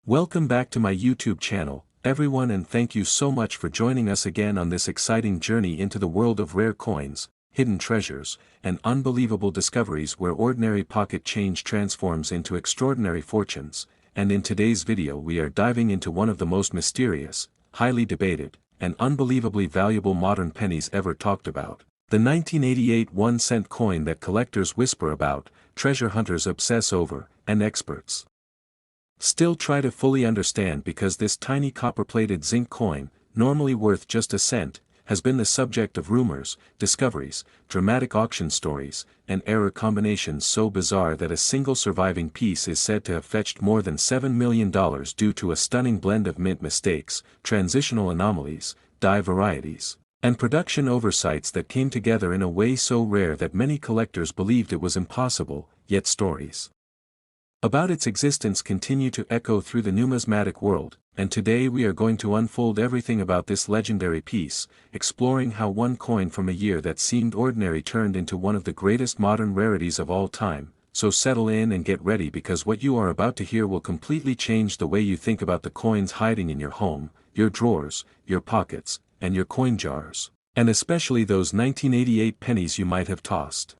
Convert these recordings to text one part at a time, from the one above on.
Welcome back to my YouTube channel, everyone, and thank you so much for joining us again on this exciting journey into the world of rare coins, hidden treasures, and unbelievable discoveries where ordinary pocket change transforms into extraordinary fortunes. And in today's video we are diving into one of the most mysterious, highly debated, and unbelievably valuable modern pennies ever talked about. The 1988 1-cent coin that collectors whisper about, treasure hunters obsess over, and experts still try to fully understand, because this tiny copper-plated zinc coin, normally worth just a cent, has been the subject of rumors, discoveries, dramatic auction stories, and error combinations so bizarre that a single surviving piece is said to have fetched more than $7 million due to a stunning blend of mint mistakes, transitional anomalies, die varieties, and production oversights that came together in a way so rare that many collectors believed it was impossible. Yet stories about its existence continue to echo through the numismatic world, and today we are going to unfold everything about this legendary piece, exploring how one coin from a year that seemed ordinary turned into one of the greatest modern rarities of all time. So settle in and get ready, because what you are about to hear will completely change the way you think about the coins hiding in your home, your drawers, your pockets, and your coin jars, and especially those 1988 pennies you might have tossed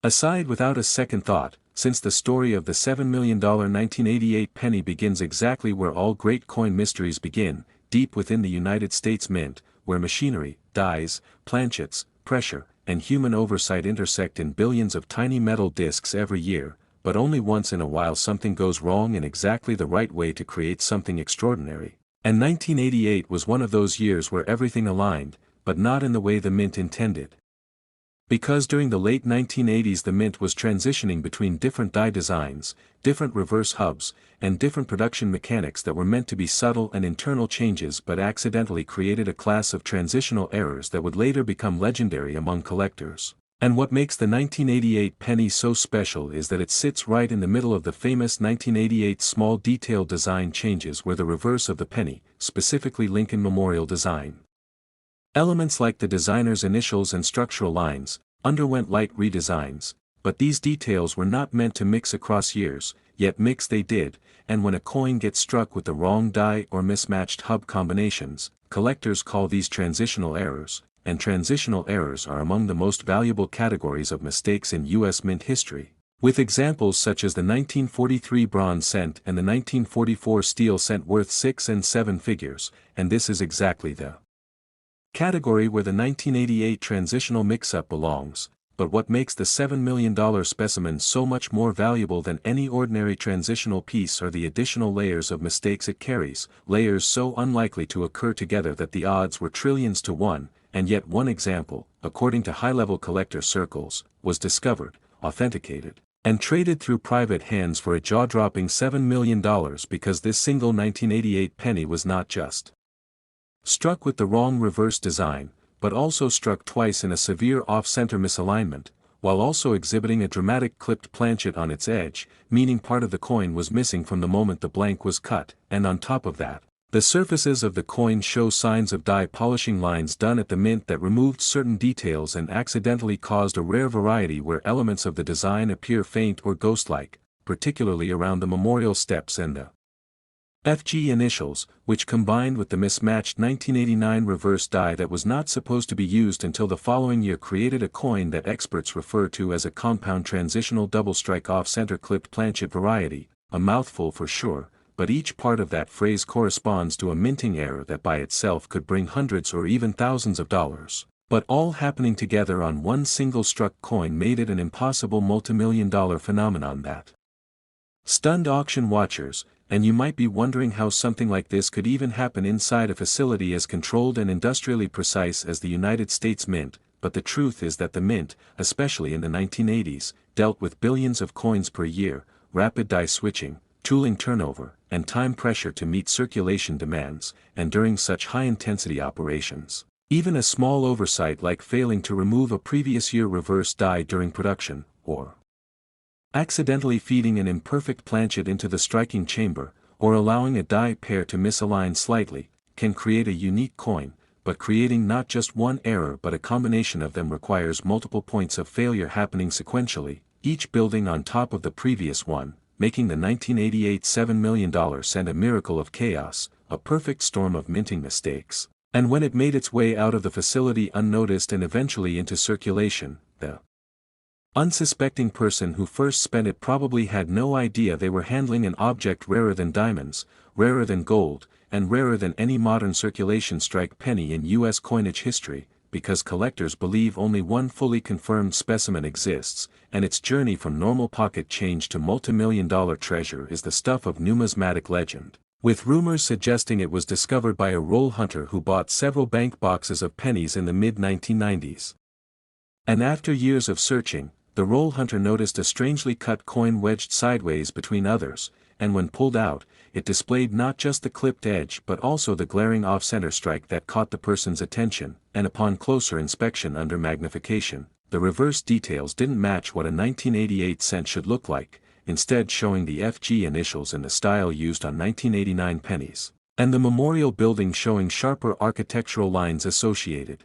aside without a second thought, since the story of the $7 million 1988 penny begins exactly where all great coin mysteries begin, deep within the United States Mint, where machinery, dies, planchets, pressure, and human oversight intersect in billions of tiny metal discs every year. But only once in a while something goes wrong in exactly the right way to create something extraordinary. And 1988 was one of those years where everything aligned, but not in the way the Mint intended. Because during the late 1980s the Mint was transitioning between different die designs, different reverse hubs, and different production mechanics that were meant to be subtle and internal changes, but accidentally created a class of transitional errors that would later become legendary among collectors. And what makes the 1988 penny so special is that it sits right in the middle of the famous 1988 small detail design changes, where the reverse of the penny, specifically Lincoln Memorial design elements like the designer's initials and structural lines, underwent light redesigns. But these details were not meant to mix across years, yet mix they did, and when a coin gets struck with the wrong die or mismatched hub combinations, collectors call these transitional errors, and transitional errors are among the most valuable categories of mistakes in U.S. Mint history, with examples such as the 1943 bronze cent and the 1944 steel cent worth 6 and 7 figures, and this is exactly the category where the 1988 transitional mix-up belongs. But what makes the $7 million specimen so much more valuable than any ordinary transitional piece are the additional layers of mistakes it carries, layers so unlikely to occur together that the odds were trillions to one. And yet one example, according to high-level collector circles, was discovered, authenticated, and traded through private hands for a jaw-dropping $7 million, because this single 1988 penny was not just struck with the wrong reverse design, but also struck twice in a severe off-center misalignment, while also exhibiting a dramatic clipped planchet on its edge, meaning part of the coin was missing from the moment the blank was cut. And on top of that, the surfaces of the coin show signs of die polishing lines done at the Mint that removed certain details and accidentally caused a rare variety where elements of the design appear faint or ghost-like, particularly around the memorial steps and the FG initials, which combined with the mismatched 1989 reverse die that was not supposed to be used until the following year, created a coin that experts refer to as a compound transitional double strike off-center clipped planchet variety, a mouthful for sure, but each part of that phrase corresponds to a minting error that by itself could bring hundreds or even thousands of dollars, but all happening together on one single struck coin made it an impossible multimillion-dollar phenomenon that stunned auction watchers. And you might be wondering how something like this could even happen inside a facility as controlled and industrially precise as the United States Mint. But the truth is that the Mint, especially in the 1980s, dealt with billions of coins per year, rapid die switching, tooling turnover, and time pressure to meet circulation demands. And during such high-intensity operations, even a small oversight like failing to remove a previous year reverse die during production, or accidentally feeding an imperfect planchet into the striking chamber, or allowing a die pair to misalign slightly, can create a unique coin. But creating not just one error but a combination of them requires multiple points of failure happening sequentially, each building on top of the previous one, making the 1988 $7 million cent a miracle of chaos, a perfect storm of minting mistakes. And when it made its way out of the facility unnoticed and eventually into circulation, the unsuspecting person who first spent it probably had no idea they were handling an object rarer than diamonds, rarer than gold, and rarer than any modern circulation strike penny in U.S. coinage history, because collectors believe only one fully confirmed specimen exists, and its journey from normal pocket change to multimillion-dollar treasure is the stuff of numismatic legend, with rumors suggesting it was discovered by a roll hunter who bought several bank boxes of pennies in the mid-1990s. And after years of searching, the roll hunter noticed a strangely cut coin wedged sideways between others, and when pulled out, it displayed not just the clipped edge but also the glaring off-center strike that caught the person's attention, and upon closer inspection under magnification, the reverse details didn't match what a 1988 cent should look like, instead showing the FG initials in the style used on 1989 pennies, and the memorial building showing sharper architectural lines associated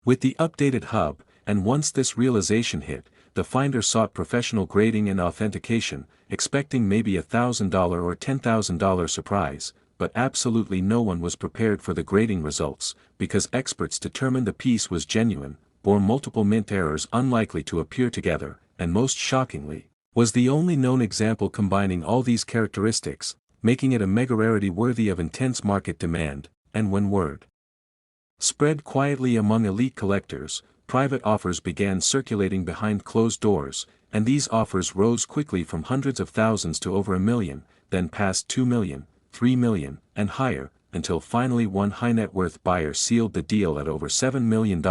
with the updated hub. And once this realization hit, the finder sought professional grading and authentication, expecting maybe $1,000 or $10,000 surprise, but absolutely no one was prepared for the grading results, because experts determined the piece was genuine, bore multiple mint errors unlikely to appear together, and most shockingly, was the only known example combining all these characteristics, making it a mega rarity worthy of intense market demand. And when word spread quietly among elite collectors, private offers began circulating behind closed doors, and these offers rose quickly from hundreds of thousands to over $1 million, then past $2 million, $3 million, and higher, until finally one high-net-worth buyer sealed the deal at over $7 million,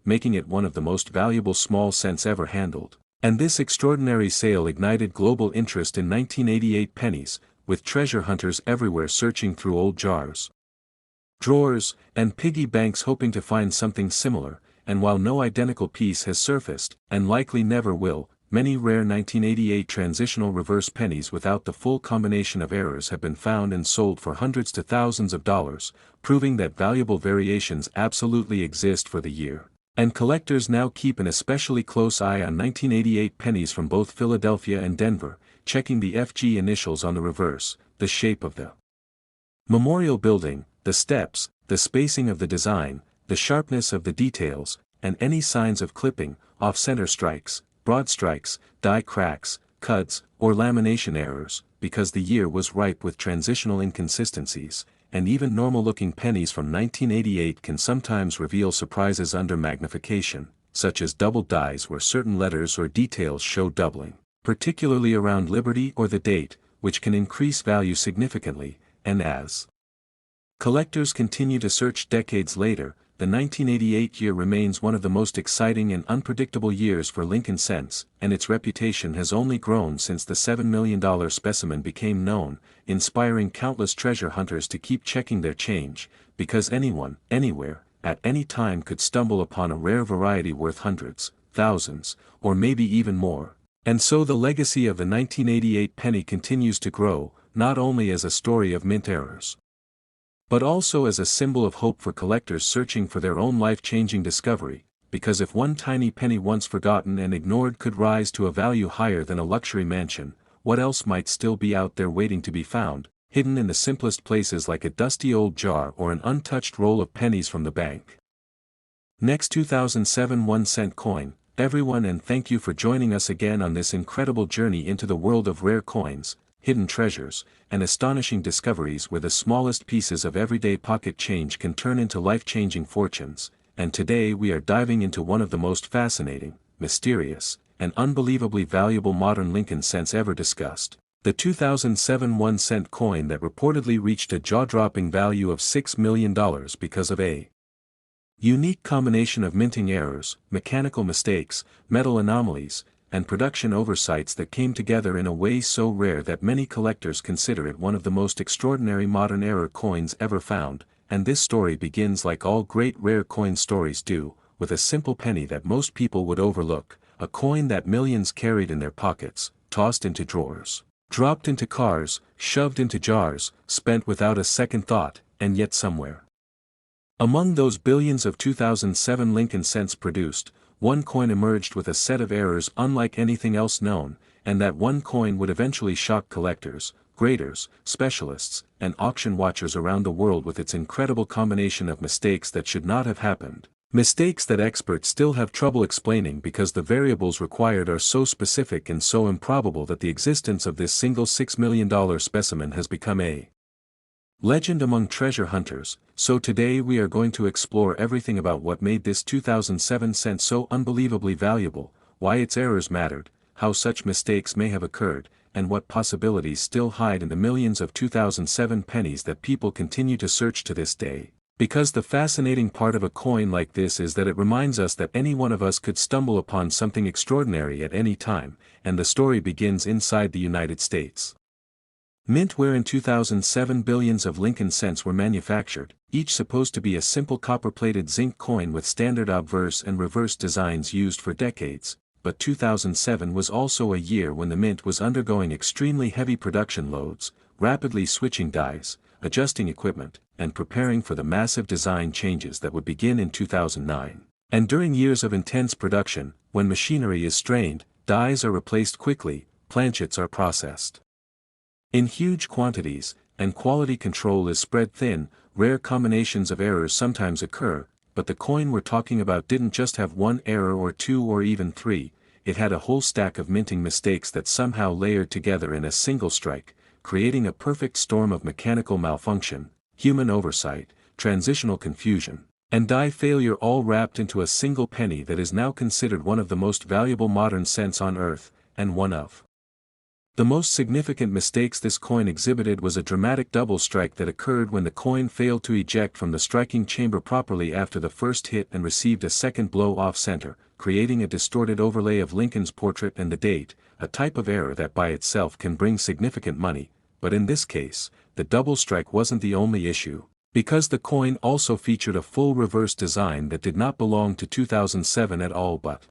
making it one of the most valuable small cents ever handled. And this extraordinary sale ignited global interest in 1988 pennies, with treasure hunters everywhere searching through old jars, drawers, and piggy banks hoping to find something similar. And while no identical piece has surfaced, and likely never will, many rare 1988 transitional reverse pennies without the full combination of errors have been found and sold for hundreds to thousands of dollars, proving that valuable variations absolutely exist for the year. And collectors now keep an especially close eye on 1988 pennies from both Philadelphia and Denver, checking the FG initials on the reverse, the shape of the memorial building, the steps, the spacing of the design, the sharpness of the details, and any signs of clipping, off-center strikes, broad strikes, die cracks, cuts, or lamination errors, because the year was ripe with transitional inconsistencies, and even normal-looking pennies from 1988 can sometimes reveal surprises under magnification, such as doubled dies where certain letters or details show doubling, particularly around Liberty or the date, which can increase value significantly, and as collectors continue to search decades later, the 1988 year remains one of the most exciting and unpredictable years for Lincoln cents, and its reputation has only grown since the $7 million specimen became known, inspiring countless treasure hunters to keep checking their change, because anyone, anywhere, at any time could stumble upon a rare variety worth hundreds, thousands, or maybe even more. And so the legacy of the 1988 penny continues to grow, not only as a story of mint errors, but also as a symbol of hope for collectors searching for their own life-changing discovery, because if one tiny penny once forgotten and ignored could rise to a value higher than a luxury mansion, what else might still be out there waiting to be found, hidden in the simplest places like a dusty old jar or an untouched roll of pennies from the bank? Next 2007 1-cent coin, everyone, and thank you for joining us again on this incredible journey into the world of rare coins, hidden treasures, and astonishing discoveries where the smallest pieces of everyday pocket change can turn into life-changing fortunes. And today we are diving into one of the most fascinating, mysterious, and unbelievably valuable modern Lincoln cents ever discussed, the 2007 1-cent coin that reportedly reached a jaw-dropping value of $6 million because of a unique combination of minting errors, mechanical mistakes, metal anomalies, and production oversights that came together in a way so rare that many collectors consider it one of the most extraordinary modern era coins ever found. And this story begins like all great rare coin stories do, with a simple penny that most people would overlook, a coin that millions carried in their pockets, tossed into drawers, dropped into cars, shoved into jars, spent without a second thought, and yet somewhere among those billions of 2007 Lincoln cents produced, one coin emerged with a set of errors unlike anything else known, and that one coin would eventually shock collectors, graders, specialists, and auction watchers around the world with its incredible combination of mistakes that should not have happened. Mistakes that experts still have trouble explaining because the variables required are so specific and so improbable that the existence of this single $6 million specimen has become a legend among treasure hunters. So today we are going to explore everything about what made this 2007 cent so unbelievably valuable, why its errors mattered, how such mistakes may have occurred, and what possibilities still hide in the millions of 2007 pennies that people continue to search to this day. Because the fascinating part of a coin like this is that it reminds us that any one of us could stumble upon something extraordinary at any time, and the story begins inside the United States. Mint, where in 2007 billions of Lincoln cents were manufactured, each supposed to be a simple copper-plated zinc coin with standard obverse and reverse designs used for decades. But 2007 was also a year when the Mint was undergoing extremely heavy production loads, rapidly switching dies, adjusting equipment, and preparing for the massive design changes that would begin in 2009. And during years of intense production, when machinery is strained, dies are replaced quickly, planchets are processed in huge quantities, and quality control is spread thin. Rare combinations of errors sometimes occur, but the coin we're talking about didn't just have one error or two or even three. It had a whole stack of minting mistakes that somehow layered together in a single strike, creating a perfect storm of mechanical malfunction, human oversight, transitional confusion, and die failure, all wrapped into a single penny that is now considered one of the most valuable modern cents on Earth, and one of the most significant mistakes this coin exhibited was a dramatic double strike that occurred when the coin failed to eject from the striking chamber properly after the first hit and received a second blow off-center, creating a distorted overlay of Lincoln's portrait and the date, a type of error that by itself can bring significant money. But in this case, the double strike wasn't the only issue, because the coin also featured a full reverse design that did not belong to 2007 at all but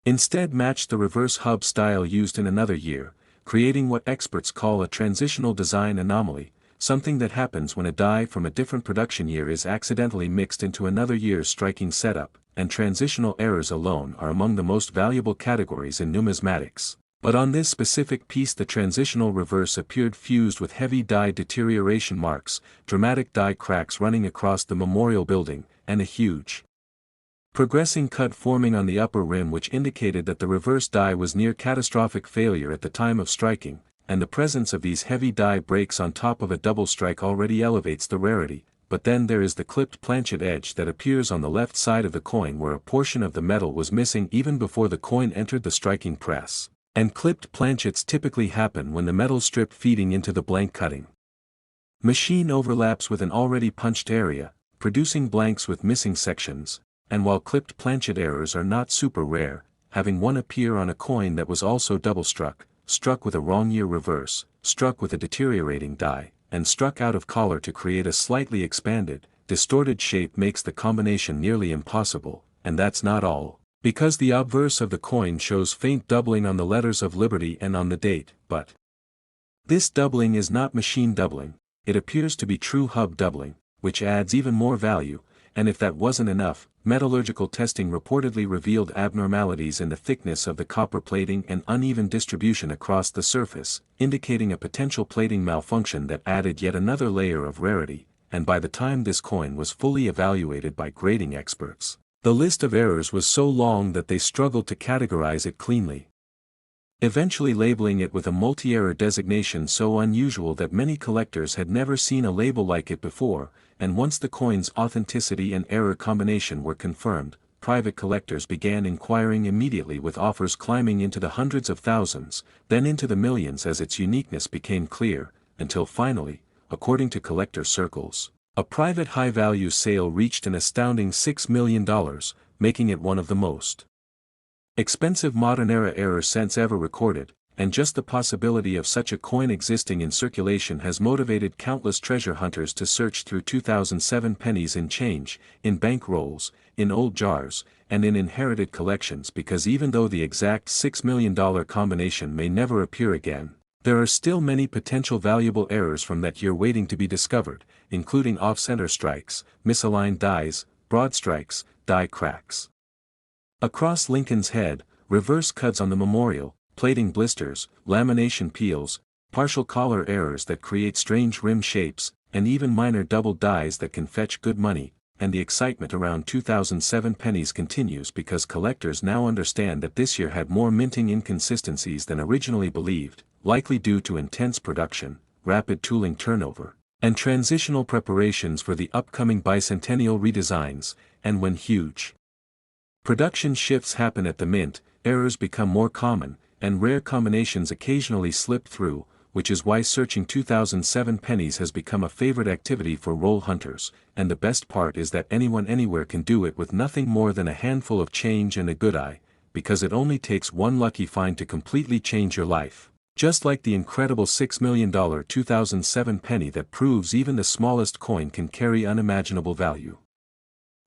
instead matched the reverse hub style used in another year, creating what experts call a transitional design anomaly, something that happens when a die from a different production year is accidentally mixed into another year's striking setup, and transitional errors alone are among the most valuable categories in numismatics. But on this specific piece, the transitional reverse appeared fused with heavy die deterioration marks, dramatic die cracks running across the memorial building, and a huge progressing cut forming on the upper rim, which indicated that the reverse die was near catastrophic failure at the time of striking, and the presence of these heavy die breaks on top of a double strike already elevates the rarity. But then there is the clipped planchet edge that appears on the left side of the coin, where a portion of the metal was missing even before the coin entered the striking press. And clipped planchets typically happen when the metal strip feeding into the blank cutting machine overlaps with an already punched area, producing blanks with missing sections. And while clipped planchet errors are not super rare, having one appear on a coin that was also double struck with a wrong year reverse, struck with a deteriorating die, and struck out of collar to create a slightly expanded, distorted shape makes the combination nearly impossible. And that's not all, because the obverse of the coin shows faint doubling on the letters of Liberty and on the date, but this doubling is not machine doubling, it appears to be true hub doubling, which adds even more value. And if that wasn't enough, metallurgical testing reportedly revealed abnormalities in the thickness of the copper plating and uneven distribution across the surface, indicating a potential plating malfunction that added yet another layer of rarity. And by the time this coin was fully evaluated by grading experts, the list of errors was so long that they struggled to categorize it cleanly, eventually labeling it with a multi-error designation so unusual that many collectors had never seen a label like it before. And once the coin's authenticity and error combination were confirmed, private collectors began inquiring immediately, with offers climbing into the hundreds of thousands, then into the millions as its uniqueness became clear, until finally, according to collector circles, a private high-value sale reached an astounding $6 million, making it one of the most expensive modern-era error cents ever recorded. And just the possibility of such a coin existing in circulation has motivated countless treasure hunters to search through 2007 pennies in change, in bank rolls, in old jars, and in inherited collections, because even though the exact $6 million combination may never appear again, there are still many potential valuable errors from that year waiting to be discovered, including off-center strikes, misaligned dies, broad strikes, die cracks across Lincoln's head, reverse cuts on the memorial, plating blisters, lamination peels, partial color errors that create strange rim shapes, and even minor double dies that can fetch good money. And the excitement around 2007 pennies continues because collectors now understand that this year had more minting inconsistencies than originally believed, likely due to intense production, rapid tooling turnover, and transitional preparations for the upcoming bicentennial redesigns. And when huge production shifts happen at the mint, errors become more common, and rare combinations occasionally slip through, which is why searching 2007 pennies has become a favorite activity for roll hunters. And the best part is that anyone anywhere can do it with nothing more than a handful of change and a good eye, because it only takes one lucky find to completely change your life. Just like the incredible $6 million 2007 penny that proves even the smallest coin can carry unimaginable value.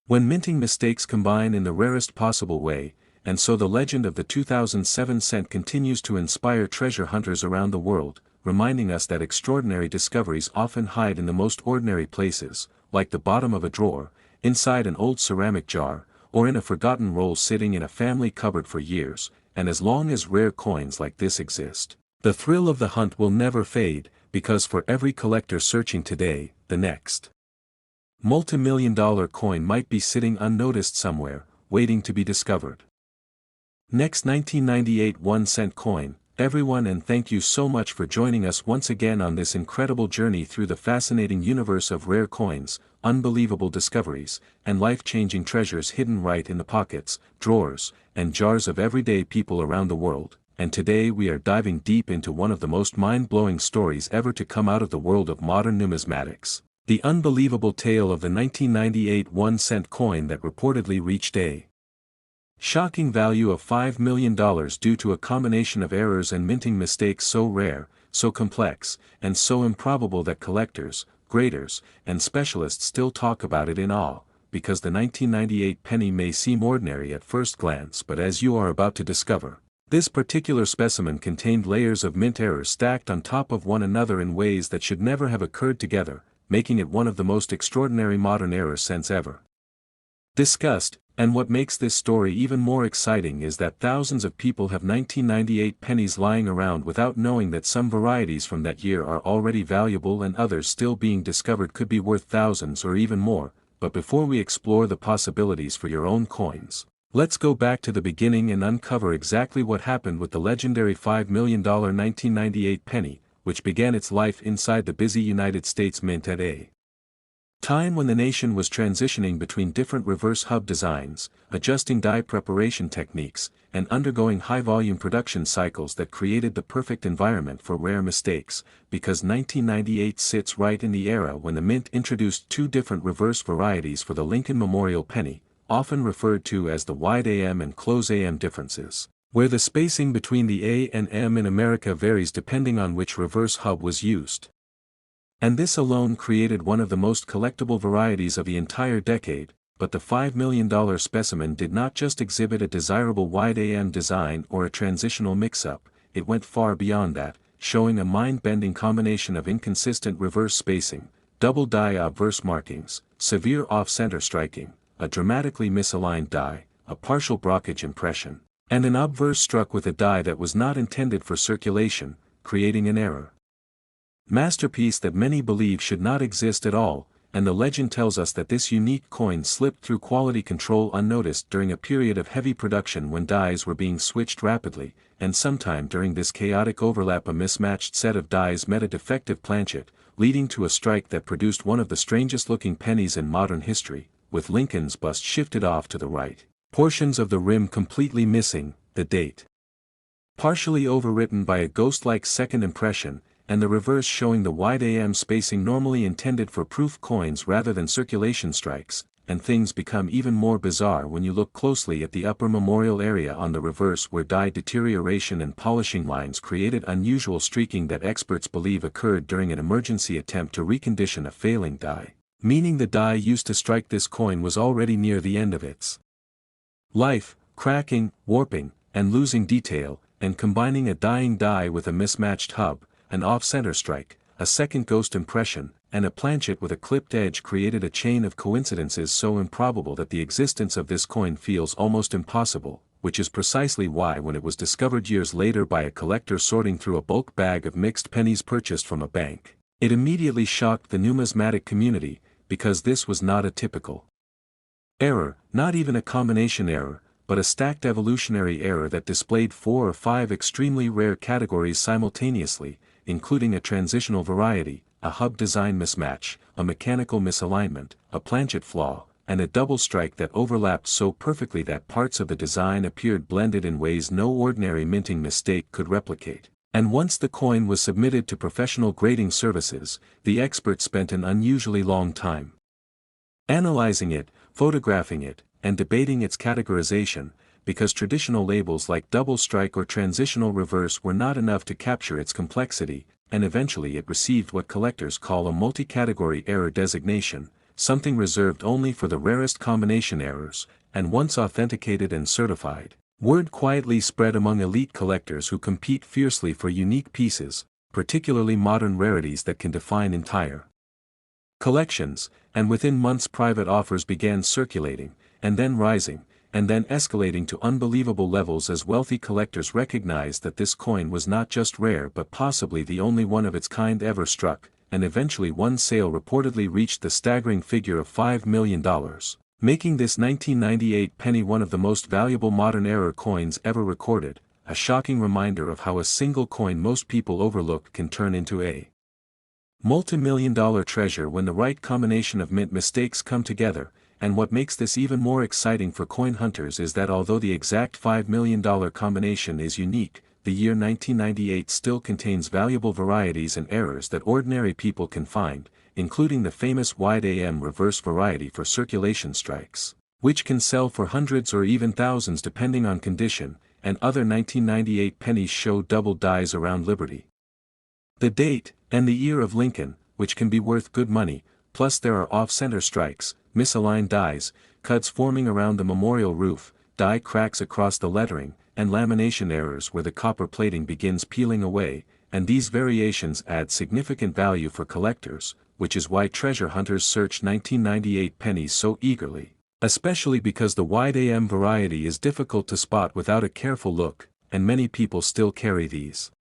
When minting mistakes combine in the rarest possible way, and so the legend of the 2007 cent continues to inspire treasure hunters around the world, reminding us that extraordinary discoveries often hide in the most ordinary places, like the bottom of a drawer, inside an old ceramic jar, or in a forgotten roll sitting in a family cupboard for years. And as long as rare coins like this exist, the thrill of the hunt will never fade, because for every collector searching today, the next multi-million-dollar coin might be sitting unnoticed somewhere, waiting to be discovered. Next, 1998 1-cent coin. Everyone, and thank you so much for joining us once again on this incredible journey through the fascinating universe of rare coins, unbelievable discoveries, and life-changing treasures hidden right in the pockets, drawers, and jars of everyday people around the world. And today we are diving deep into one of the most mind-blowing stories ever to come out of the world of modern numismatics. The unbelievable tale of the 1998 1-cent coin that reportedly reached a shocking value of $5 million due to a combination of errors and minting mistakes so rare, so complex, and so improbable that collectors, graders, and specialists still talk about it in awe. Because the 1998 penny may seem ordinary at first glance, but as you are about to discover, this particular specimen contained layers of mint errors stacked on top of one another in ways that should never have occurred together, making it one of the most extraordinary modern error cents ever discussed. And what makes this story even more exciting is that thousands of people have 1998 pennies lying around without knowing that some varieties from that year are already valuable and others still being discovered could be worth thousands or even more. But before we explore the possibilities for your own coins, let's go back to the beginning and uncover exactly what happened with the legendary $5 million 1998 penny, which began its life inside the busy United States Mint at a time when the nation was transitioning between different reverse hub designs, adjusting die preparation techniques, and undergoing high-volume production cycles that created the perfect environment for rare mistakes. Because 1998 sits right in the era when the Mint introduced two different reverse varieties for the Lincoln Memorial penny, often referred to as the wide AM and close AM differences, where the spacing between the A and M in America varies depending on which reverse hub was used. And this alone created one of the most collectible varieties of the entire decade. But the $5 million specimen did not just exhibit a desirable wide AM design or a transitional mix-up, it went far beyond that, showing a mind-bending combination of inconsistent reverse spacing, double die obverse markings, severe off-center striking, a dramatically misaligned die, a partial blockage impression, and an obverse struck with a die that was not intended for circulation, creating an error masterpiece that many believe should not exist at all. And the legend tells us that this unique coin slipped through quality control unnoticed during a period of heavy production when dies were being switched rapidly, and sometime during this chaotic overlap a mismatched set of dies met a defective planchet, leading to a strike that produced one of the strangest looking pennies in modern history, with Lincoln's bust shifted off to the right, portions of the rim completely missing, the date partially overwritten by a ghost-like second impression, and the reverse showing the wide AM spacing normally intended for proof coins rather than circulation strikes. And things become even more bizarre when you look closely at the upper memorial area on the reverse, where die deterioration and polishing lines created unusual streaking that experts believe occurred during an emergency attempt to recondition a failing die, meaning the die used to strike this coin was already near the end of its life, cracking, warping, and losing detail. And combining a dying die with a mismatched hub, an off-center strike, a second ghost impression, and a planchet with a clipped edge created a chain of coincidences so improbable that the existence of this coin feels almost impossible. which is precisely why when it was discovered years later by a collector sorting through a bulk bag of mixed pennies purchased from a bank, it immediately shocked the numismatic community, because this was not a typical error, not even a combination error, but a stacked evolutionary error that displayed 4 or 5 extremely rare categories simultaneously, including a transitional variety, a hub design mismatch, a mechanical misalignment, a planchet flaw, and a double strike that overlapped so perfectly that parts of the design appeared blended in ways no ordinary minting mistake could replicate. And once the coin was submitted to professional grading services, the experts spent an unusually long time analyzing it, photographing it, and debating its categorization, because traditional labels like double strike or transitional reverse were not enough to capture its complexity, and eventually it received what collectors call a multi-category error designation, something reserved only for the rarest combination errors, and once authenticated and certified, word quietly spread among elite collectors who compete fiercely for unique pieces, particularly modern rarities that can define entire collections, and within months private offers began circulating, and then rising, and then escalating to unbelievable levels as wealthy collectors recognized that this coin was not just rare but possibly the only one of its kind ever struck, and eventually one sale reportedly reached the staggering figure of $5 million, making this 1998 penny one of the most valuable modern era coins ever recorded, a shocking reminder of how a single coin most people overlook can turn into a multi-million-dollar treasure when the right combination of mint mistakes come together. And what makes this even more exciting for coin hunters is that although the exact $5 million combination is unique, the year 1998 still contains valuable varieties and errors that ordinary people can find, including the famous wide AM reverse variety for circulation strikes, which can sell for hundreds or even thousands depending on condition, and other 1998 pennies show double dies around Liberty, the date, and the year of Lincoln, which can be worth good money, plus there are off-center strikes, misaligned dies, cuts forming around the memorial roof, die cracks across the lettering, and lamination errors where the copper plating begins peeling away, and these variations add significant value for collectors, which is why treasure hunters search 1998 pennies so eagerly, especially because the wide AM variety is difficult to spot without a careful look, and many people still carry these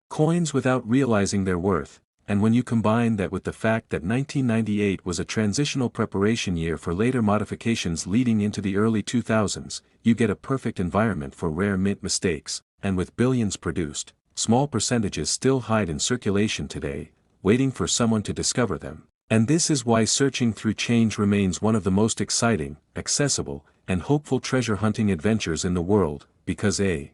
coins without realizing their worth. And when you combine that with the fact that 1998 was a transitional preparation year for later modifications leading into the early 2000s, you get a perfect environment for rare mint mistakes, and with billions produced, small percentages still hide in circulation today, waiting for someone to discover them. And this is why searching through change remains one of the most exciting, accessible, and hopeful treasure hunting adventures in the world, because a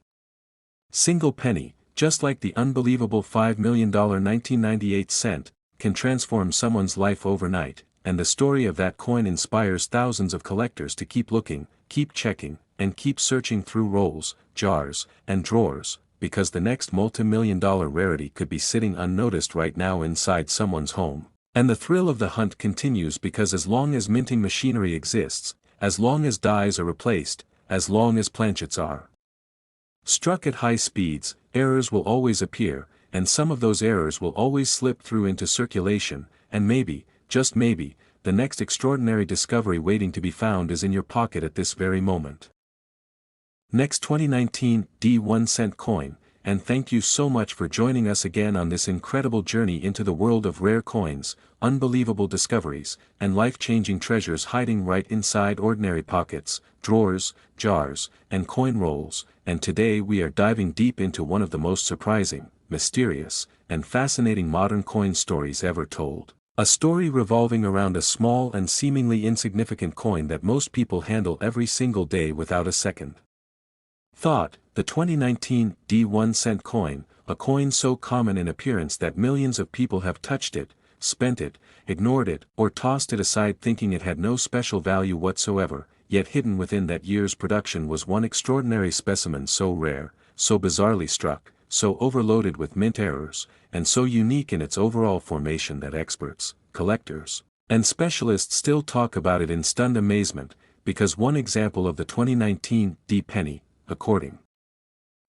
single penny, just like the unbelievable $5 million 1998 cent, can transform someone's life overnight, and the story of that coin inspires thousands of collectors to keep looking, keep checking, and keep searching through rolls, jars, and drawers, because the next multi-million-dollar rarity could be sitting unnoticed right now inside someone's home. And the thrill of the hunt continues because as long as minting machinery exists, as long as dies are replaced, as long as planchets are struck at high speeds, errors will always appear, and some of those errors will always slip through into circulation, and maybe, just maybe, the next extraordinary discovery waiting to be found is in your pocket at this very moment. Next 2019 D1 cent coin, and thank you so much for joining us again on this incredible journey into the world of rare coins, unbelievable discoveries, and life-changing treasures hiding right inside ordinary pockets, drawers, jars, and coin rolls, and today we are diving deep into one of the most surprising, mysterious, and fascinating modern coin stories ever told. A story revolving around a small and seemingly insignificant coin that most people handle every single day without a second thought, the 2019 D1 cent coin, a coin so common in appearance that millions of people have touched it, spent it, ignored it, or tossed it aside thinking it had no special value whatsoever, yet hidden within that year's production was one extraordinary specimen so rare, so bizarrely struck, so overloaded with mint errors, and so unique in its overall formation that experts, collectors, and specialists still talk about it in stunned amazement, because one example of the 2019 D penny, according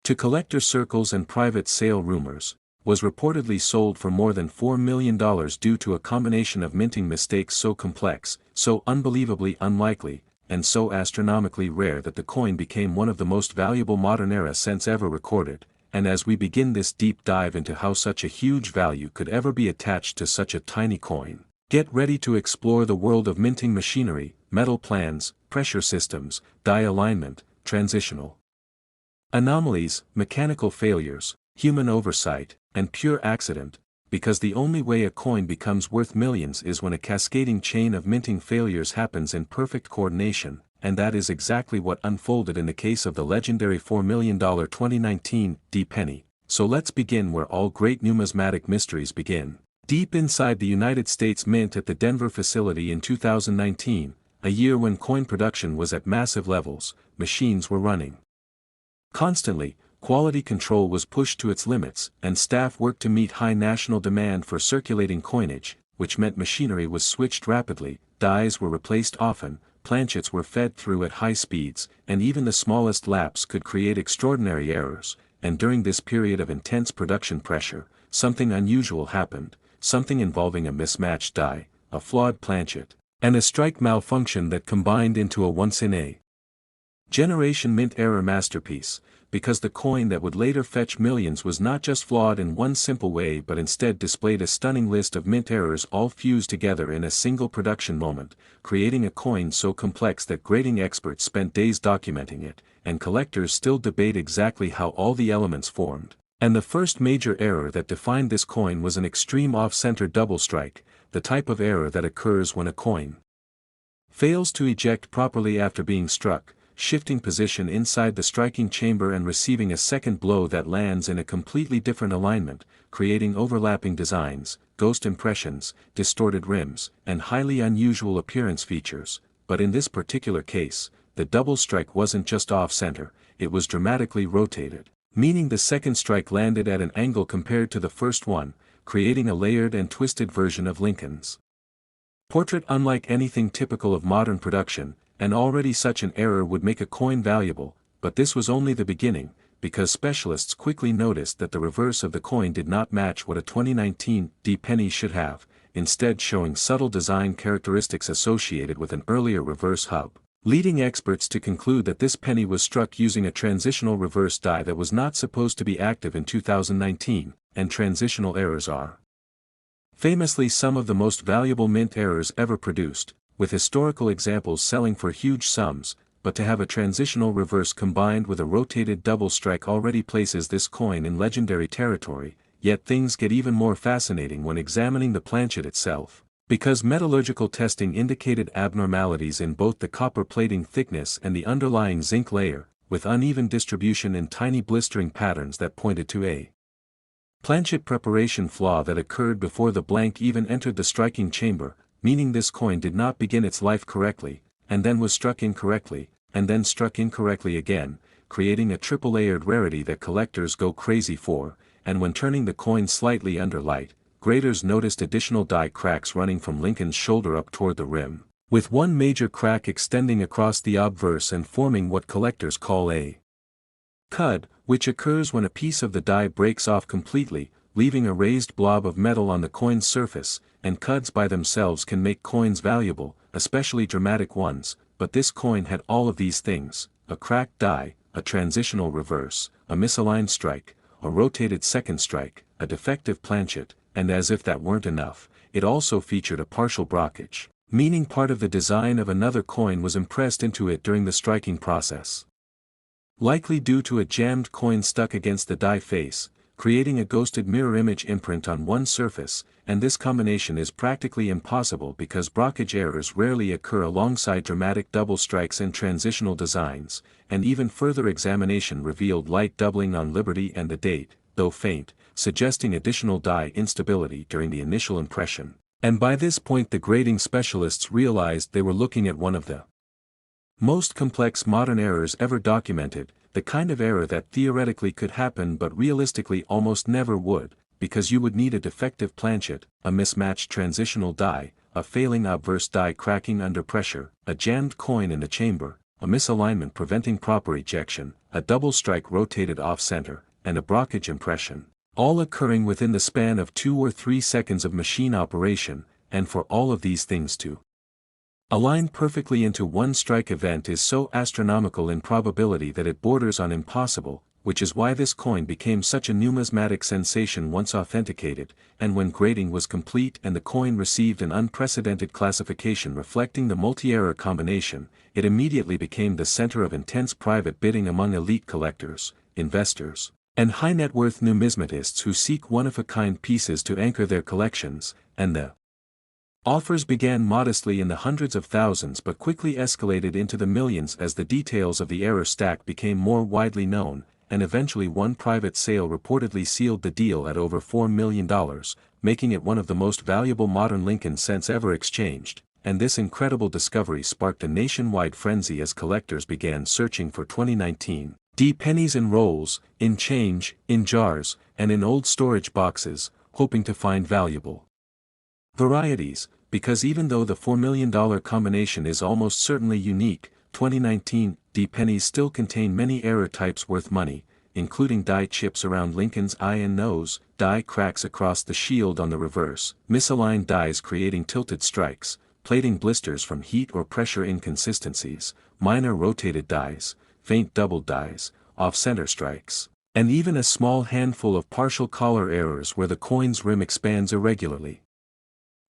to collector circles and private sale rumors, was reportedly sold for more than $4 million due to a combination of minting mistakes so complex, so unbelievably unlikely, and so astronomically rare that the coin became one of the most valuable modern-era cents ever recorded. And as we begin this deep dive into how such a huge value could ever be attached to such a tiny coin, get ready to explore the world of minting machinery, metal plans, pressure systems, die alignment, transitional anomalies, mechanical failures, human oversight, and pure accident, because the only way a coin becomes worth millions is when a cascading chain of minting failures happens in perfect coordination, and that is exactly what unfolded in the case of the legendary $4 million 2019 D-penny. So let's begin where all great numismatic mysteries begin. Deep inside the United States Mint at the Denver facility in 2019, a year when coin production was at massive levels, machines were running constantly, quality control was pushed to its limits, and staff worked to meet high national demand for circulating coinage, which meant machinery was switched rapidly, dies were replaced often, planchets were fed through at high speeds, and even the smallest lapse could create extraordinary errors. And during this period of intense production pressure, something unusual happened, something involving a mismatched die, a flawed planchet, and a strike malfunction that combined into a once-in-a-generation mint error masterpiece, because the coin that would later fetch millions was not just flawed in one simple way but instead displayed a stunning list of mint errors all fused together in a single production moment, creating a coin so complex that grading experts spent days documenting it, and collectors still debate exactly how all the elements formed. And the first major error that defined this coin was an extreme off-center double strike, the type of error that occurs when a coin fails to eject properly after being struck, shifting position inside the striking chamber and receiving a second blow that lands in a completely different alignment, creating overlapping designs, ghost impressions, distorted rims, and highly unusual appearance features. But in this particular case, the double strike wasn't just off-center, it was dramatically rotated, meaning the second strike landed at an angle compared to the first one, creating a layered and twisted version of Lincoln's portrait unlike anything typical of modern production. And already such an error would make a coin valuable, but this was only the beginning, because specialists quickly noticed that the reverse of the coin did not match what a 2019 D-penny should have, instead showing subtle design characteristics associated with an earlier reverse hub, leading experts to conclude that this penny was struck using a transitional reverse die that was not supposed to be active in 2019, and transitional errors are famously some of the most valuable mint errors ever produced, with historical examples selling for huge sums, but to have a transitional reverse combined with a rotated double strike already places this coin in legendary territory. Yet things get even more fascinating when examining the planchet itself, because metallurgical testing indicated abnormalities in both the copper plating thickness and the underlying zinc layer, with uneven distribution in tiny blistering patterns that pointed to a planchet preparation flaw that occurred before the blank even entered the striking chamber, meaning this coin did not begin its life correctly, and then was struck incorrectly, and then struck incorrectly again, creating a triple-layered rarity that collectors go crazy for. And when turning the coin slightly under light, graders noticed additional die cracks running from Lincoln's shoulder up toward the rim, with one major crack extending across the obverse and forming what collectors call a cud, which occurs when a piece of the die breaks off completely, leaving a raised blob of metal on the coin's surface. And cuds by themselves can make coins valuable, especially dramatic ones, but this coin had all of these things: a cracked die, a transitional reverse, a misaligned strike, a rotated second strike, a defective planchet, and as if that weren't enough, it also featured a partial brockage, meaning part of the design of another coin was impressed into it during the striking process. Likely due to a jammed coin stuck against the die face, creating a ghosted mirror image imprint on one surface, and this combination is practically impossible because brockage errors rarely occur alongside dramatic double strikes and transitional designs, and even further examination revealed light doubling on Liberty and the date, though faint, suggesting additional die instability during the initial impression. And by this point the grading specialists realized they were looking at one of the most complex modern errors ever documented, the kind of error that theoretically could happen but realistically almost never would, because you would need a defective planchet, a mismatched transitional die, a failing obverse die cracking under pressure, a jammed coin in the chamber, a misalignment preventing proper ejection, a double strike rotated off-center, and a brockage impression, all occurring within the span of 2 or 3 seconds of machine operation. And for all of these things to Aligned perfectly into one strike event is so astronomical in probability that it borders on impossible, which is why this coin became such a numismatic sensation once authenticated, and when grading was complete and the coin received an unprecedented classification reflecting the multi-error combination, it immediately became the center of intense private bidding among elite collectors, investors, and high-net-worth numismatists who seek one-of-a-kind pieces to anchor their collections, and the offers began modestly in the hundreds of thousands but quickly escalated into the millions as the details of the error stack became more widely known, and eventually one private sale reportedly sealed the deal at over $4 million, making it one of the most valuable modern Lincoln cents ever exchanged, and this incredible discovery sparked a nationwide frenzy as collectors began searching for 2019 D pennies in rolls, in change, in jars, and in old storage boxes, hoping to find valuable varieties, because even though the $4 million combination is almost certainly unique, 2019 D pennies still contain many error types worth money, including die chips around Lincoln's eye and nose, die cracks across the shield on the reverse, misaligned dies creating tilted strikes, plating blisters from heat or pressure inconsistencies, minor rotated dies, faint doubled dies, off-center strikes, and even a small handful of partial collar errors where the coin's rim expands irregularly.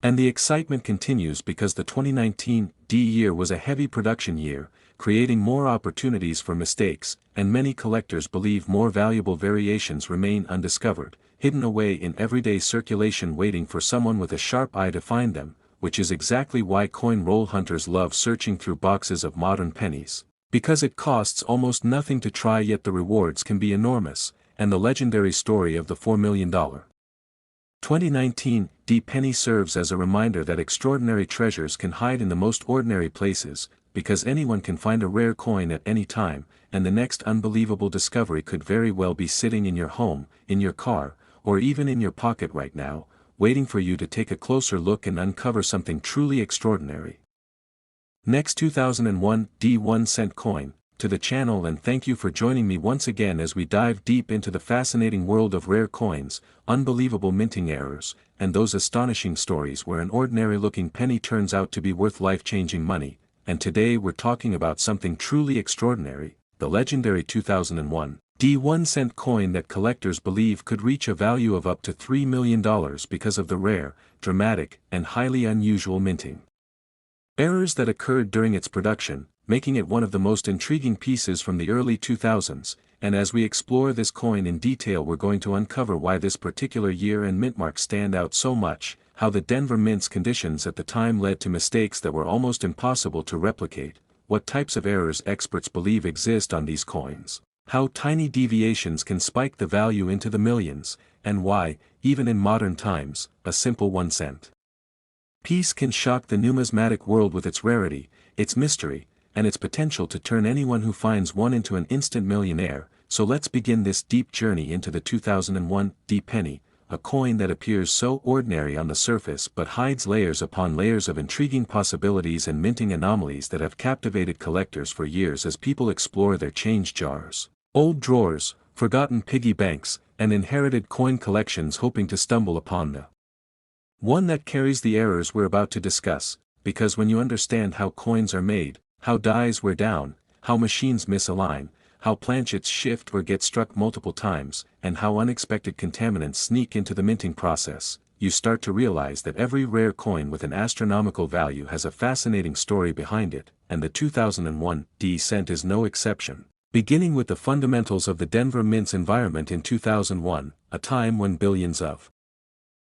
And the excitement continues because the 2019 D year was a heavy production year, creating more opportunities for mistakes, and many collectors believe more valuable variations remain undiscovered, hidden away in everyday circulation waiting for someone with a sharp eye to find them, which is exactly why coin roll hunters love searching through boxes of modern pennies. Because it costs almost nothing to try yet the rewards can be enormous, and the legendary story of the $4 million 2019 D penny serves as a reminder that extraordinary treasures can hide in the most ordinary places, because anyone can find a rare coin at any time, and the next unbelievable discovery could very well be sitting in your home, in your car, or even in your pocket right now, waiting for you to take a closer look and uncover something truly extraordinary. Next 2001 D 1 cent coin, to the channel, and thank you for joining me once again as we dive deep into the fascinating world of rare coins, unbelievable minting errors, and those astonishing stories where an ordinary-looking penny turns out to be worth life-changing money, and today we're talking about something truly extraordinary, the legendary 2001 D 1 cent coin that collectors believe could reach a value of up to $3 million because of the rare, dramatic, and highly unusual minting errors that occurred during its production, making it one of the most intriguing pieces from the early 2000s, and as we explore this coin in detail we're going to uncover why this particular year and mint mark stand out so much, how the Denver Mint's conditions at the time led to mistakes that were almost impossible to replicate, what types of errors experts believe exist on these coins, how tiny deviations can spike the value into the millions, and why, even in modern times, a simple 1 cent piece can shock the numismatic world with its rarity, its mystery, and its potential to turn anyone who finds one into an instant millionaire. So let's begin this deep journey into the 2001 D penny, a coin that appears so ordinary on the surface but hides layers upon layers of intriguing possibilities and minting anomalies that have captivated collectors for years as people explore their change jars, old drawers, forgotten piggy banks, and inherited coin collections, hoping to stumble upon the one that carries the errors we're about to discuss, because when you understand how coins are made, how dies wear down, how machines misalign, how planchets shift or get struck multiple times, and how unexpected contaminants sneak into the minting process, you start to realize that every rare coin with an astronomical value has a fascinating story behind it, and the 2001 D cent is no exception. Beginning with the fundamentals of the Denver Mint's environment in 2001, a time when billions of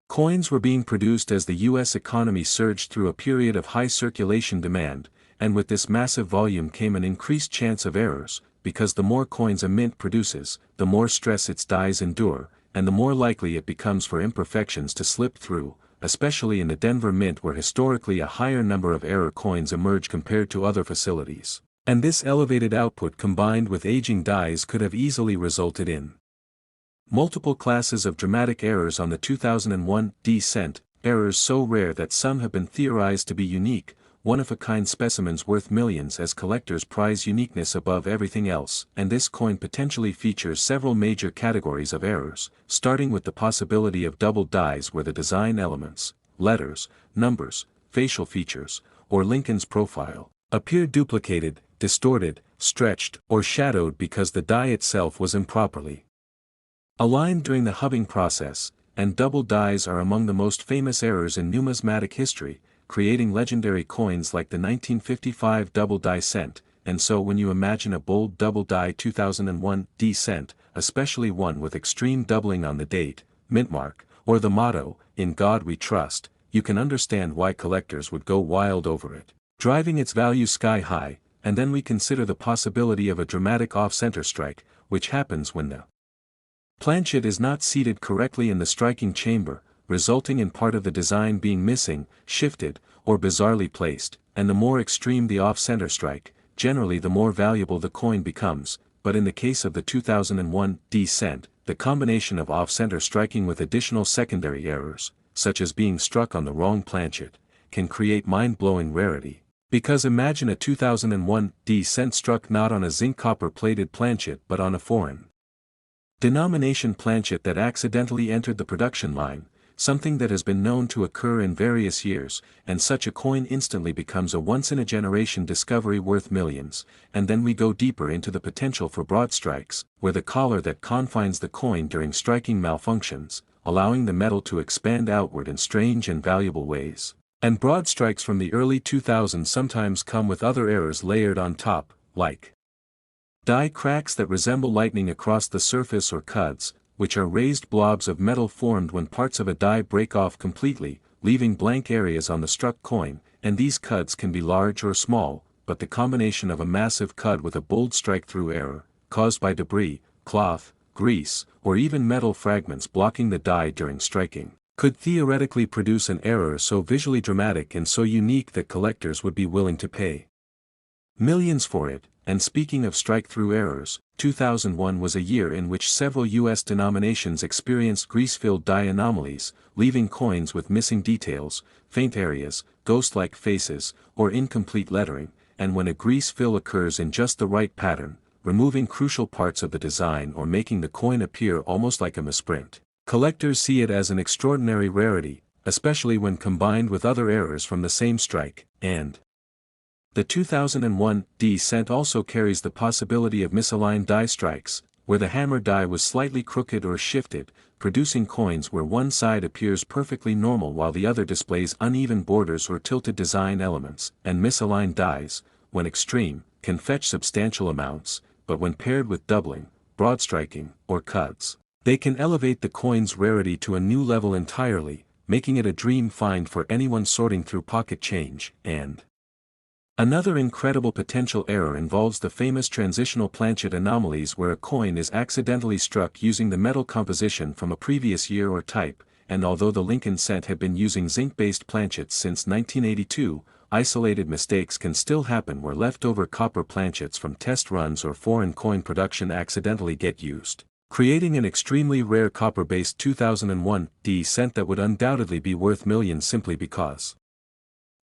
coins were being produced as the U.S. economy surged through a period of high circulation demand, and with this massive volume came an increased chance of errors, because the more coins a mint produces, the more stress its dies endure, and the more likely it becomes for imperfections to slip through, especially in the Denver Mint where historically a higher number of error coins emerge compared to other facilities. And this elevated output combined with aging dies could have easily resulted in multiple classes of dramatic errors on the 2001 D cent, errors so rare that some have been theorized to be unique, one-of-a-kind specimens worth millions as collectors prize uniqueness above everything else, and this coin potentially features several major categories of errors, starting with the possibility of double dies where the design elements, letters, numbers, facial features, or Lincoln's profile, appear duplicated, distorted, stretched, or shadowed because the die itself was improperly aligned during the hubbing process, and double dies are among the most famous errors in numismatic history, creating legendary coins like the 1955 double die cent, and so when you imagine a bold double die 2001 D cent, especially one with extreme doubling on the date, mint mark, or the motto, "In God We Trust," you can understand why collectors would go wild over it, driving its value sky high. And then we consider the possibility of a dramatic off-center strike, which happens when the planchet is not seated correctly in the striking chamber, resulting in part of the design being missing, shifted, or bizarrely placed, and the more extreme the off-center strike, generally the more valuable the coin becomes, but in the case of the 2001 D cent, the combination of off-center striking with additional secondary errors, such as being struck on the wrong planchet, can create mind-blowing rarity. Because imagine a 2001 D cent struck not on a zinc-copper plated planchet but on a foreign denomination planchet that accidentally entered the production line, something that has been known to occur in various years, and such a coin instantly becomes a once-in-a-generation discovery worth millions. And then we go deeper into the potential for broad strikes, where the collar that confines the coin during striking malfunctions, allowing the metal to expand outward in strange and valuable ways. And broad strikes from the early 2000s sometimes come with other errors layered on top, like die cracks that resemble lightning across the surface or cuds, which are raised blobs of metal formed when parts of a die break off completely, leaving blank areas on the struck coin, and these cuds can be large or small, but the combination of a massive cud with a bold strike-through error, caused by debris, cloth, grease, or even metal fragments blocking the die during striking, could theoretically produce an error so visually dramatic and so unique that collectors would be willing to pay millions for it. And speaking of strike-through errors, 2001 was a year in which several U.S. denominations experienced grease-filled die anomalies, leaving coins with missing details, faint areas, ghost-like faces, or incomplete lettering, and when a grease fill occurs in just the right pattern, removing crucial parts of the design or making the coin appear almost like a misprint. Collectors see it as an extraordinary rarity, especially when combined with other errors from the same strike, and the 2001 D cent also carries the possibility of misaligned die strikes, where the hammer die was slightly crooked or shifted, producing coins where one side appears perfectly normal while the other displays uneven borders or tilted design elements, and misaligned dies, when extreme, can fetch substantial amounts, but when paired with doubling, broad striking, or cuts, they can elevate the coin's rarity to a new level entirely, making it a dream find for anyone sorting through pocket change. And another incredible potential error involves the famous transitional planchet anomalies where a coin is accidentally struck using the metal composition from a previous year or type, and although the Lincoln cent had been using zinc-based planchets since 1982, isolated mistakes can still happen where leftover copper planchets from test runs or foreign coin production accidentally get used, creating an extremely rare copper-based 2001 D cent that would undoubtedly be worth millions simply because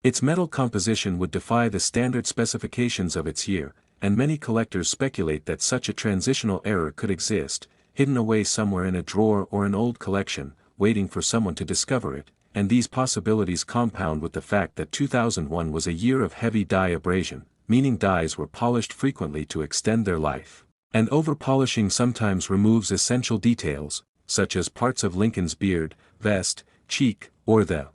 its metal composition would defy the standard specifications of its year, and many collectors speculate that such a transitional error could exist, hidden away somewhere in a drawer or an old collection, waiting for someone to discover it, and these possibilities compound with the fact that 2001 was a year of heavy die abrasion, meaning dies were polished frequently to extend their life. And over-polishing sometimes removes essential details, such as parts of Lincoln's beard, vest, cheek, or the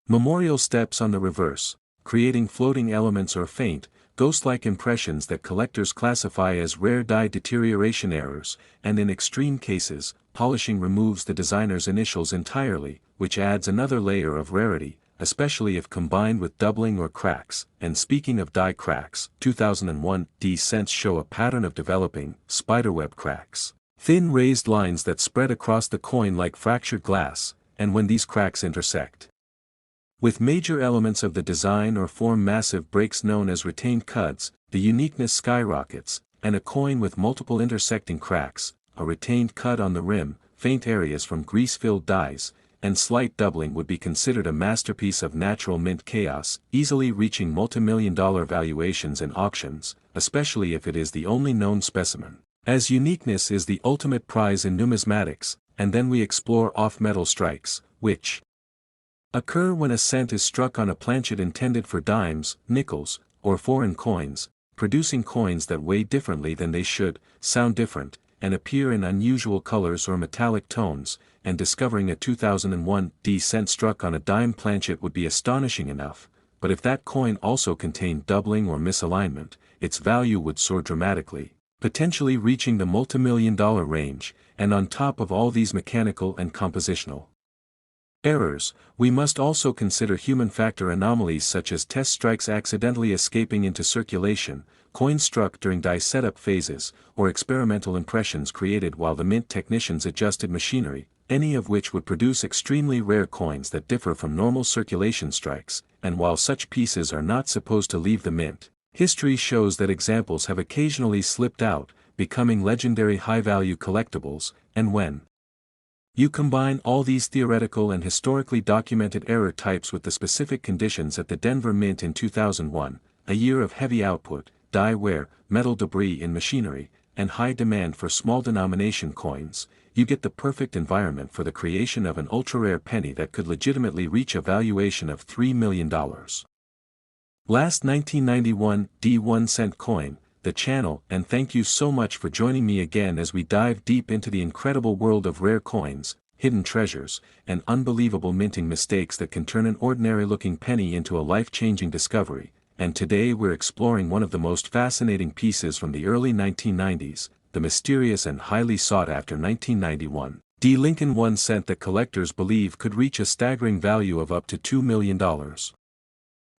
memorial steps on the reverse, creating floating elements or faint, ghost-like impressions that collectors classify as rare die deterioration errors, and in extreme cases, polishing removes the designer's initials entirely, which adds another layer of rarity, especially if combined with doubling or cracks. And speaking of die cracks, 2001 D cents show a pattern of developing spiderweb cracks, thin raised lines that spread across the coin like fractured glass, and when these cracks intersect with major elements of the design or form massive breaks known as retained cuds, the uniqueness skyrockets, and a coin with multiple intersecting cracks, a retained cud on the rim, faint areas from grease-filled dies, and slight doubling would be considered a masterpiece of natural mint chaos, easily reaching multi-million-dollar valuations in auctions, especially if it is the only known specimen. As uniqueness is the ultimate prize in numismatics, and then we explore off-metal strikes, which Occur when a cent is struck on a planchet intended for dimes, nickels, or foreign coins, producing coins that weigh differently than they should, sound different, and appear in unusual colors or metallic tones, and discovering a 2001 D cent struck on a dime planchet would be astonishing enough, but if that coin also contained doubling or misalignment, its value would soar dramatically, potentially reaching the multimillion-dollar range, and on top of all these mechanical and compositional errors, we must also consider human factor anomalies such as test strikes accidentally escaping into circulation, coins struck during die setup phases, or experimental impressions created while the mint technicians adjusted machinery, any of which would produce extremely rare coins that differ from normal circulation strikes, and while such pieces are not supposed to leave the mint, history shows that examples have occasionally slipped out, becoming legendary high-value collectibles, and when you combine all these theoretical and historically documented error types with the specific conditions at the Denver Mint in 2001, a year of heavy output, die wear, metal debris in machinery, and high demand for small denomination coins, you get the perfect environment for the creation of an ultra-rare penny that could legitimately reach a valuation of $3 million. Last 1991 D1 cent coin, the channel, and thank you so much for joining me again as we dive deep into the incredible world of rare coins, hidden treasures, and unbelievable minting mistakes that can turn an ordinary-looking penny into a life-changing discovery, and today we're exploring one of the most fascinating pieces from the early 1990s, the mysterious and highly sought-after 1991 D Lincoln 1 cent that collectors believe could reach a staggering value of up to $2 million.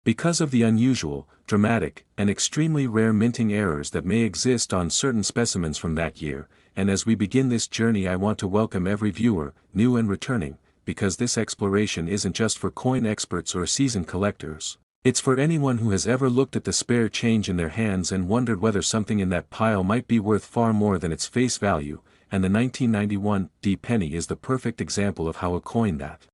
Because of the unusual, dramatic, and extremely rare minting errors that may exist on certain specimens from that year, and as we begin this journey I want to welcome every viewer, new and returning, because this exploration isn't just for coin experts or seasoned collectors, it's for anyone who has ever looked at the spare change in their hands and wondered whether something in that pile might be worth far more than its face value, and the 1991 D penny is the perfect example of how a coin that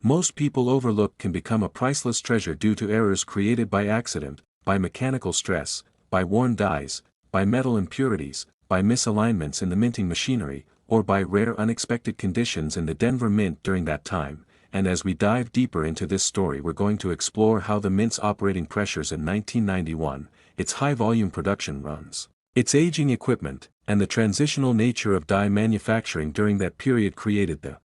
most people overlook can become a priceless treasure due to errors created by accident, by mechanical stress, by worn dies, by metal impurities, by misalignments in the minting machinery, or by rare unexpected conditions in the Denver Mint during that time. And as we dive deeper into this story we're going to explore how the mint's operating pressures in 1991, its high-volume production runs, its aging equipment, and the transitional nature of die manufacturing during that period created the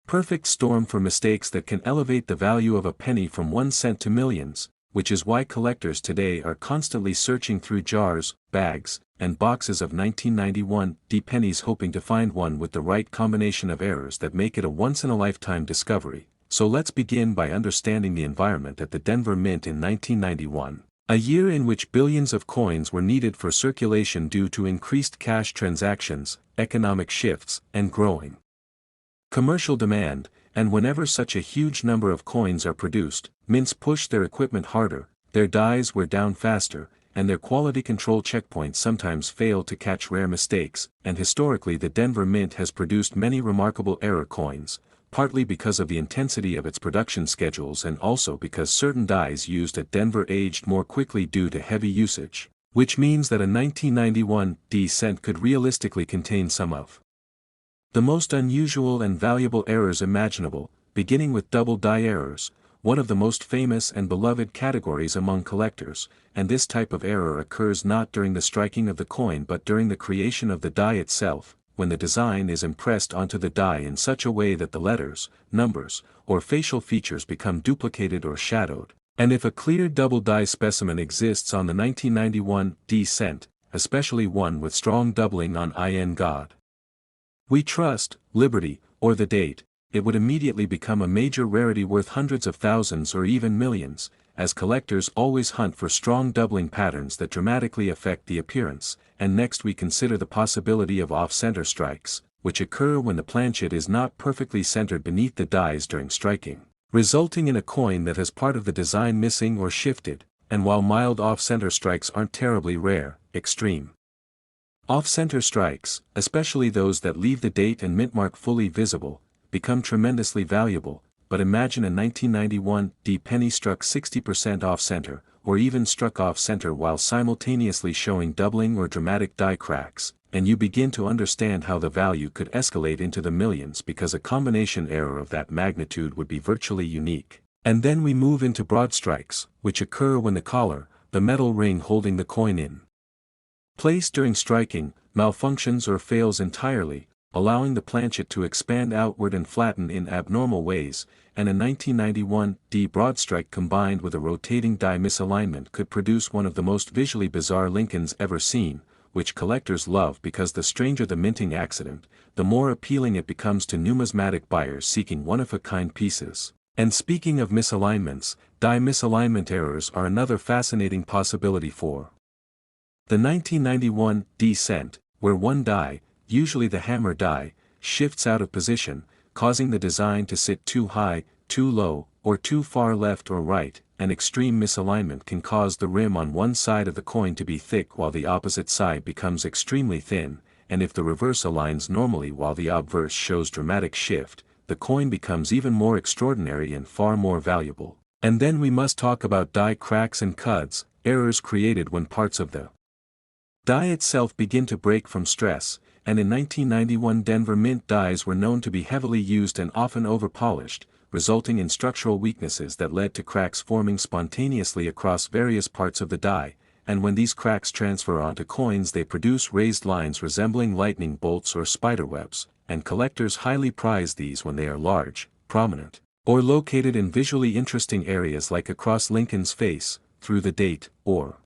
perfect storm for mistakes that can elevate the value of a penny from 1 cent to millions, which is why collectors today are constantly searching through jars, bags, and boxes of 1991 D pennies hoping to find one with the right combination of errors that make it a once-in-a-lifetime discovery. So let's begin by understanding the environment at the Denver Mint in 1991, a year in which billions of coins were needed for circulation due to increased cash transactions, economic shifts, and growing commercial demand, and whenever such a huge number of coins are produced, mints push their equipment harder, their dies wear down faster, and their quality control checkpoints sometimes fail to catch rare mistakes, and historically the Denver Mint has produced many remarkable error coins, partly because of the intensity of its production schedules and also because certain dies used at Denver aged more quickly due to heavy usage, which means that a 1991 D cent could realistically contain some of the most unusual and valuable errors imaginable, beginning with double die errors, one of the most famous and beloved categories among collectors, and this type of error occurs not during the striking of the coin but during the creation of the die itself, when the design is impressed onto the die in such a way that the letters, numbers, or facial features become duplicated or shadowed, and if a clear double die specimen exists on the 1991 D cent, especially one with strong doubling on IN God We Trust, Liberty, or the date, it would immediately become a major rarity worth hundreds of thousands or even millions, as collectors always hunt for strong doubling patterns that dramatically affect the appearance. And next we consider the possibility of off-center strikes, which occur when the planchet is not perfectly centered beneath the dies during striking, resulting in a coin that has part of the design missing or shifted. And while mild off-center strikes aren't terribly rare, extreme off-center strikes, especially those that leave the date and mint mark fully visible, become tremendously valuable. But imagine a 1991 D penny struck 60% off-center, or even struck off-center while simultaneously showing doubling or dramatic die cracks, and you begin to understand how the value could escalate into the millions because a combination error of that magnitude would be virtually unique. And then we move into broad strikes, which occur when the collar, the metal ring holding the coin in place during striking, malfunctions or fails entirely, allowing the planchet to expand outward and flatten in abnormal ways, and a 1991 D broad strike combined with a rotating die misalignment could produce one of the most visually bizarre Lincolns ever seen, which collectors love because the stranger the minting accident, the more appealing it becomes to numismatic buyers seeking one-of-a-kind pieces. And speaking of misalignments, die misalignment errors are another fascinating possibility for the 1991 D cent, where one die, usually the hammer die, shifts out of position, causing the design to sit too high, too low, or too far left or right. An extreme misalignment can cause the rim on one side of the coin to be thick while the opposite side becomes extremely thin, and if the reverse aligns normally while the obverse shows dramatic shift, the coin becomes even more extraordinary and far more valuable. And then we must talk about die cracks and cuds, errors created when parts of the die itself begin to break from stress, and in 1991 Denver Mint dies were known to be heavily used and often overpolished, resulting in structural weaknesses that led to cracks forming spontaneously across various parts of the die, and when these cracks transfer onto coins they produce raised lines resembling lightning bolts or spiderwebs, and collectors highly prize these when they are large, prominent, or located in visually interesting areas like across Lincoln's face, through the date, or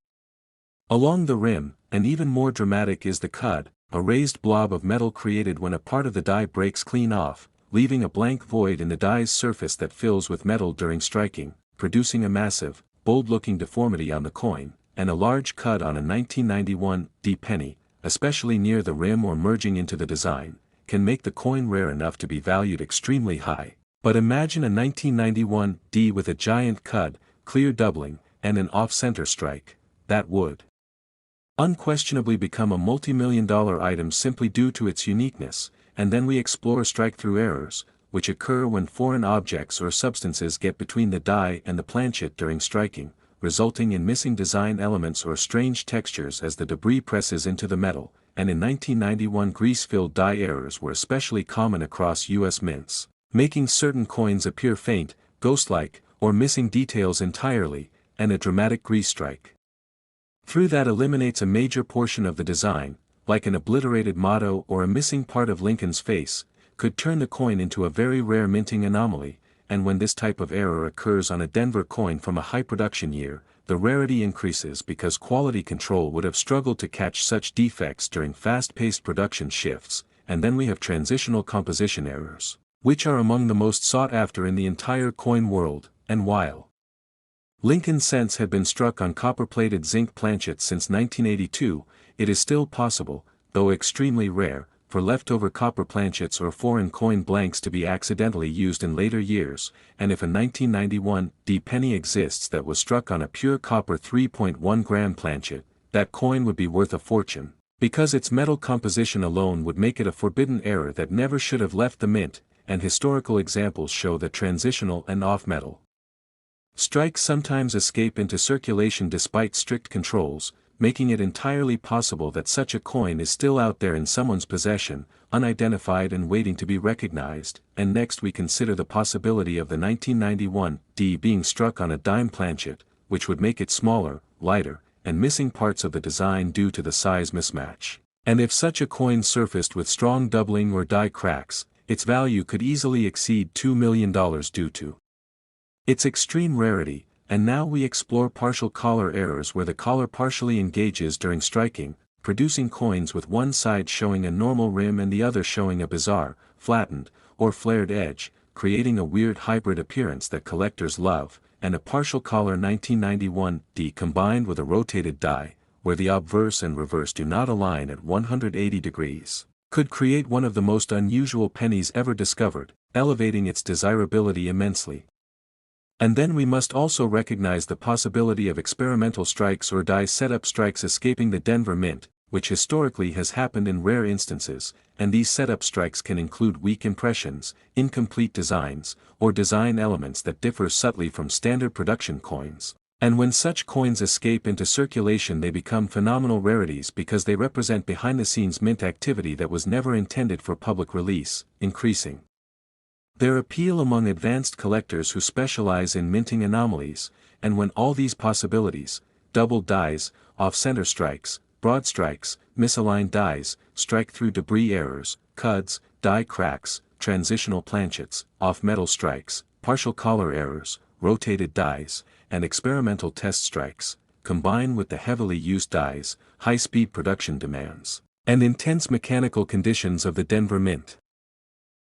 along the rim. And even more dramatic is the cud, a raised blob of metal created when a part of the die breaks clean off, leaving a blank void in the die's surface that fills with metal during striking, producing a massive, bold-looking deformity on the coin, and a large cud on a 1991 D penny, especially near the rim or merging into the design, can make the coin rare enough to be valued extremely high. But imagine a 1991 D with a giant cud, clear doubling, and an off-center strike. That would unquestionably become a multi-million-dollar item simply due to its uniqueness. And then we explore strike-through errors, which occur when foreign objects or substances get between the die and the planchet during striking, resulting in missing design elements or strange textures as the debris presses into the metal. And in 1991 grease-filled die errors were especially common across U.S. mints, making certain coins appear faint, ghost-like, or missing details entirely, and a dramatic grease strike through that eliminates a major portion of the design, like an obliterated motto or a missing part of Lincoln's face, could turn the coin into a very rare minting anomaly. And when this type of error occurs on a Denver coin from a high production year, the rarity increases because quality control would have struggled to catch such defects during fast-paced production shifts. And then we have transitional composition errors, which are among the most sought after in the entire coin world. And while Lincoln cents had been struck on copper-plated zinc planchets since 1982, it is still possible, though extremely rare, for leftover copper planchets or foreign coin blanks to be accidentally used in later years. And if a 1991 D penny exists that was struck on a pure copper 3.1 gram planchet, that coin would be worth a fortune, because its metal composition alone would make it a forbidden error that never should have left the mint. And historical examples show that transitional and off-metal strikes sometimes escape into circulation despite strict controls, making it entirely possible that such a coin is still out there in someone's possession, unidentified and waiting to be recognized. And next we consider the possibility of the 1991 D being struck on a dime planchet, which would make it smaller, lighter, and missing parts of the design due to the size mismatch. And if such a coin surfaced with strong doubling or die cracks, its value could easily exceed $2 million due to its extreme rarity. And now we explore partial collar errors where the collar partially engages during striking, producing coins with one side showing a normal rim and the other showing a bizarre, flattened, or flared edge, creating a weird hybrid appearance that collectors love. And a partial collar 1991 D combined with a rotated die, where the obverse and reverse do not align at 180 degrees, could create one of the most unusual pennies ever discovered, elevating its desirability immensely. And then we must also recognize the possibility of experimental strikes or die setup strikes escaping the Denver Mint, which historically has happened in rare instances, and these setup strikes can include weak impressions, incomplete designs, or design elements that differ subtly from standard production coins. And when such coins escape into circulation, they become phenomenal rarities because they represent behind-the-scenes mint activity that was never intended for public release, increasing their appeal among advanced collectors who specialize in minting anomalies. And when all these possibilities, double dies, off-center strikes, broad strikes, misaligned dies, strike-through debris errors, cuds, die cracks, transitional planchets, off-metal strikes, partial collar errors, rotated dies, and experimental test strikes, combine with the heavily used dies, high-speed production demands, and intense mechanical conditions of the Denver Mint,